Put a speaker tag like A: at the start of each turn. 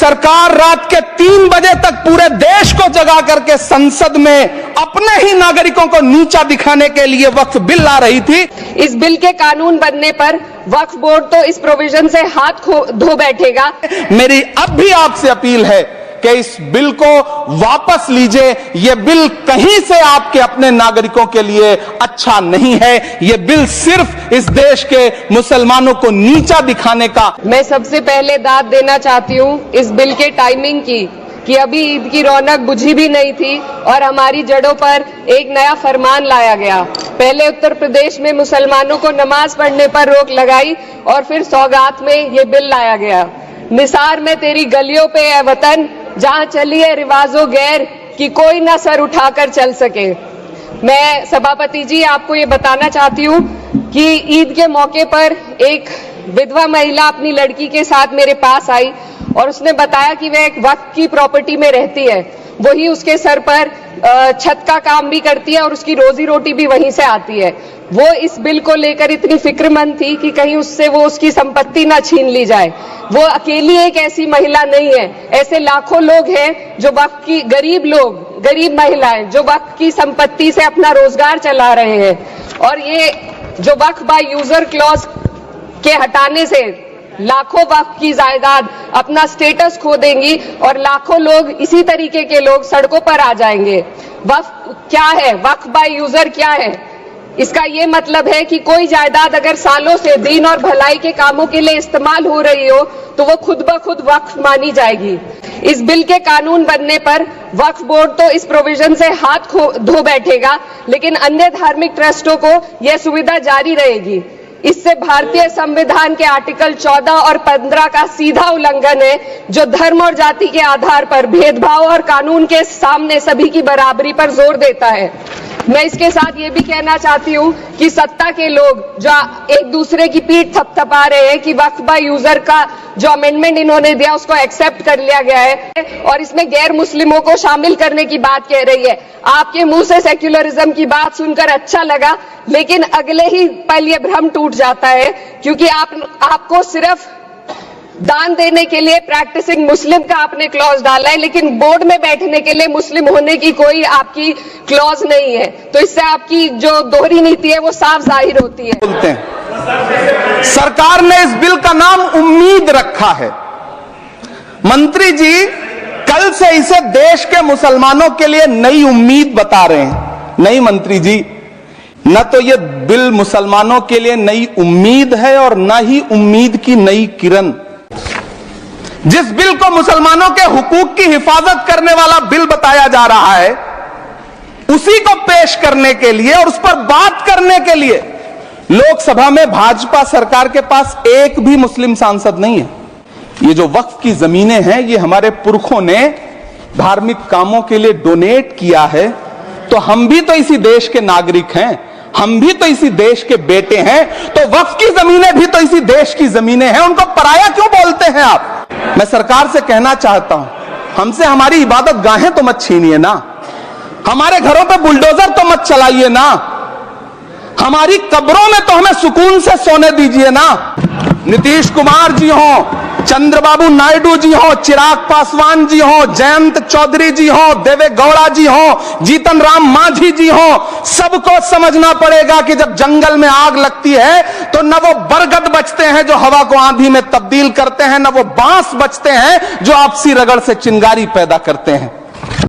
A: सरकार रात के 3 बजे तक पूरे देश को जगा करके संसद में अपने ही नागरिकों को नीचा दिखाने के लिए वक्फ बिल ला रही थी।
B: इस बिल के कानून बनने पर वक्फ बोर्ड तो इस प्रोविजन से हाथ धो बैठेगा।
A: मेरी अब भी आपसे अपील है कि इस बिल को वापस लीजिए। यह बिल कहीं से आपके अपने नागरिकों के लिए अच्छा नहीं है। यह बिल सिर्फ इस देश के मुसलमानों को नीचा दिखाने का।
B: मैं सबसे पहले दाद देना चाहती हूं इस बिल के टाइमिंग की कि अभी ईद की रौनक बुझी भी नहीं थी और हमारी जड़ों पर एक नया फरमान लाया गया। पहले उत्तर प्रदेश में मुसलमानों को नमाज पढ़ने पर रोक लगाई और फिर सौगात में ये बिल लाया गया। निसार में तेरी गलियों पे है वतन, जहां चली है रिवाजों गैर कि कोई ना सर उठाकर चल सके। मैं सभापति जी आपको ये बताना चाहती हूँ कि ईद के मौके पर एक विधवा महिला अपनी लड़की के साथ मेरे पास आई और उसने बताया कि वह एक वक्फ की प्रॉपर्टी में रहती है। वही उसके सर पर छत का काम भी करती है और उसकी रोजी रोटी भी वहीं से आती है। वो इस बिल को लेकर इतनी फिक्रमंद थी कि कहीं उससे वो उसकी संपत्ति ना छीन ली जाए। वो अकेली एक ऐसी महिला नहीं है, ऐसे लाखों लोग हैं जो वक्फ की गरीब महिलाएं जो वक्फ की संपत्ति से अपना रोजगार चला रहे हैं। और ये जो वक्फ बाय यूजर क्लॉज के हटाने से लाखों वक्फ की जायदाद अपना स्टेटस खो देंगी और लाखों लोग इसी तरीके के लोग सड़कों पर आ जाएंगे। वक्फ क्या है? वक्फ बाय यूजर क्या है? इसका ये मतलब है कि कोई जायदाद अगर सालों से दीन और भलाई के कामों के लिए इस्तेमाल हो रही हो तो वो खुद ब खुद वक्फ मानी जाएगी। इस बिल के कानून बनने पर वक्फ बोर्ड तो इस प्रोविजन से हाथ धो बैठेगा, लेकिन अन्य धार्मिक ट्रस्टों को यह सुविधा जारी रहेगी। इससे भारतीय संविधान के आर्टिकल 14 और 15 का सीधा उल्लंघन है, जो धर्म और जाति के आधार पर भेदभाव और कानून के सामने सभी की बराबरी पर जोर देता है। मैं इसके साथ ये भी कहना चाहती हूँ कि सत्ता के लोग जो एक दूसरे की पीठ थपथपा रहे हैं कि वक्फ बाय यूजर का जो अमेंडमेंट इन्होंने दिया उसको एक्सेप्ट कर लिया गया है और इसमें गैर मुस्लिमों को शामिल करने की बात कह रही है। आपके मुंह से सेक्युलरिज्म की बात सुनकर अच्छा लगा, लेकिन अगले ही पल ये भ्रम टूट जाता है, क्योंकि आपको सिर्फ दान देने के लिए प्रैक्टिसिंग मुस्लिम का आपने क्लॉज डाला है, लेकिन बोर्ड में बैठने के लिए मुस्लिम होने की कोई आपकी क्लॉज नहीं है। तो इससे आपकी जो दोहरी नीति है वो साफ जाहिर होती है।
A: बोलते हैं सरकार ने इस बिल का नाम उम्मीद रखा है। मंत्री जी कल से इसे देश के मुसलमानों के लिए नई उम्मीद बता रहे हैं। नहीं मंत्री जी, न तो यह बिल मुसलमानों के लिए नई उम्मीद है और न ही उम्मीद की नई किरण। जिस बिल को मुसलमानों के हुकूक की हिफाजत करने वाला बिल बताया जा रहा है, उसी को पेश करने के लिए और उस पर बात करने के लिए लोकसभा में भाजपा सरकार के पास एक भी मुस्लिम सांसद नहीं है। ये जो वक्फ की जमीनें हैं, ये हमारे पुरखों ने धार्मिक कामों के लिए डोनेट किया है, तो हम भी तो इसी देश के नागरिक हैं, हम भी तो इसी देश के बेटे हैं, तो वक्फ की जमीनें भी तो इसी देश की जमीनें हैं। उनको पराया क्यों बोलते हैं आप? मैं सरकार से कहना चाहता हूं, हमसे हमारी इबादत गाहें तो मत छीनिए ना, हमारे घरों पे बुलडोजर तो मत चलाइए ना, हमारी कब्रों में तो हमें सुकून से सोने दीजिए ना। नीतीश कुमार जी हो, चंद्रबाबू नायडू जी हो, चिराग पासवान जी हो, जयंत चौधरी जी हो, देवे गौड़ा जी हो, जीतन राम मांझी जी हो, सबको समझना पड़ेगा कि जब जंगल में आग लगती है तो न वो बरगद बचते हैं जो हवा को आंधी में तब्दील करते हैं, न वो बांस बचते हैं जो आपसी रगड़ से चिंगारी पैदा करते हैं।